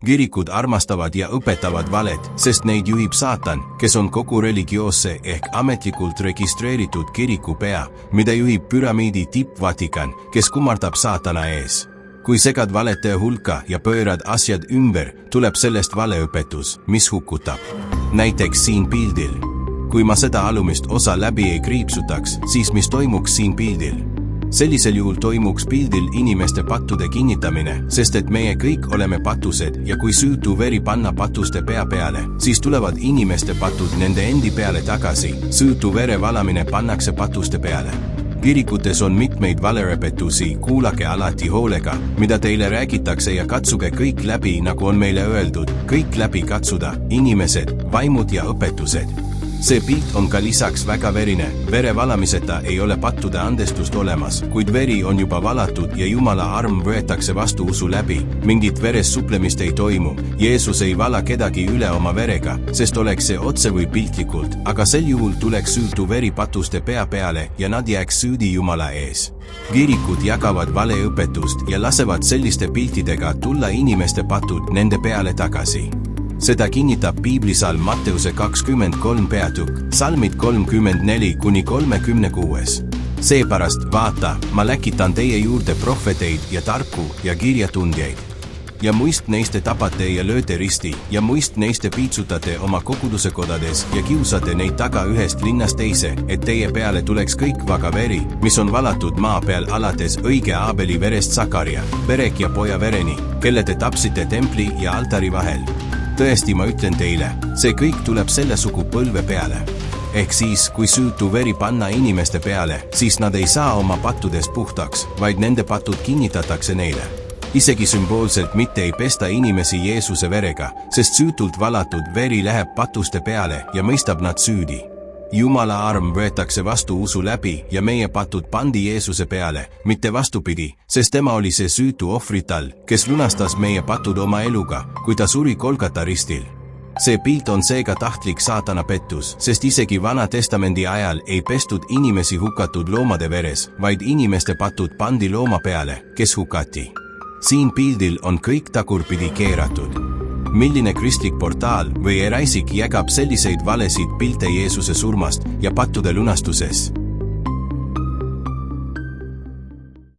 Kirikud armastavad ja õpetavad valet, sest neid juhib saatan, kes on kogu religioosse ehk ametlikult registreeritud kiriku pea, mida juhib püramiidi tipp Vatikan, kes kummardab saatana ees. Kui segad valetaja hulka ja pöörad asjad ümber, tuleb sellest valeõpetus, mis hukutab. Näiteks siin pildil. Kui ma seda alumist osa läbi ei kriipsutaks, siis mis toimuks siin pildil? Sellisel juhul toimuks pildil inimeste pattude kinnitamine, sest et meie kõik oleme patused ja kui süütu veri panna patuste pea peale, siis tulevad inimeste patud nende endi peale tagasi. Süütu vere valamine pannakse patuste peale. Kirikutes on mitmeid valerepetusi, kuulake alati hoolega, mida teile räägitakse ja katsuge kõik läbi, nagu on meile öeldud, kõik läbi katsuda, inimesed, vaimud ja õpetused. See pilt on ka lisaks väga verine, vere valamiseta ei ole pattude andestust olemas, kuid veri on juba valatud ja Jumala arm võetakse vastu usu läbi, mingit veres suplemist ei toimu, Jeesus ei vala kedagi üle oma verega, sest oleks see otse või piltlikult, aga sel juhul tuleks süütu veri patuste pea peale ja nad jääks süüdi Jumala ees. Kirikud jagavad valeõpetust ja lasevad selliste piltidega tulla inimeste patud nende peale tagasi. Seda kinnitab piiblisalm Matteuse 23 peatükk, salmid 34–36. Seepärast, vaata, ma läkitan teie juurde prohveteid ja tarku ja kirjatundjaid. Ja muist neiste tapate ja lööte risti, ja muist neiste piitsutate oma koguduse kodades ja kiusate neid taga ühest linnast teise, et teie peale tuleks kõik vaga veri, mis on valatud maa peal alates õige Aabeli verest Sakaria, Berek ja poja vereni, kelle te tapsite templi ja altari vahel. Tõesti, ma ütlen teile, see kõik tuleb selle sugu põlve peale. Ehk siis, kui süütu veri panna inimeste peale, siis nad ei saa oma pattudest puhtaks, vaid nende patud kinnitatakse neile. Isegi sümboolselt mitte ei pesta inimesi Jeesuse verega, sest süütult valatud veri läheb patuste peale ja mõistab nad süüdi. Jumala arm võetakse vastu usu läbi ja meie patud pandi Jeesuse peale, mitte vastupidi, sest tema oli see süütu ohvrital, kes lunastas meie patud oma eluga, kui ta suri Golgata ristil. See pilt on seega tahtlik saatana pettus, sest isegi Vana Testamendi ajal ei pestud inimesi hukatud loomade veres, vaid inimeste patud pandi looma peale, kes hukati. Siin pildil on kõik tagurpidi keeratud. Milline kristlik portaal või eraisik jagab selliseid valesid pilte Jeesuse surmast ja pattude lunastuses?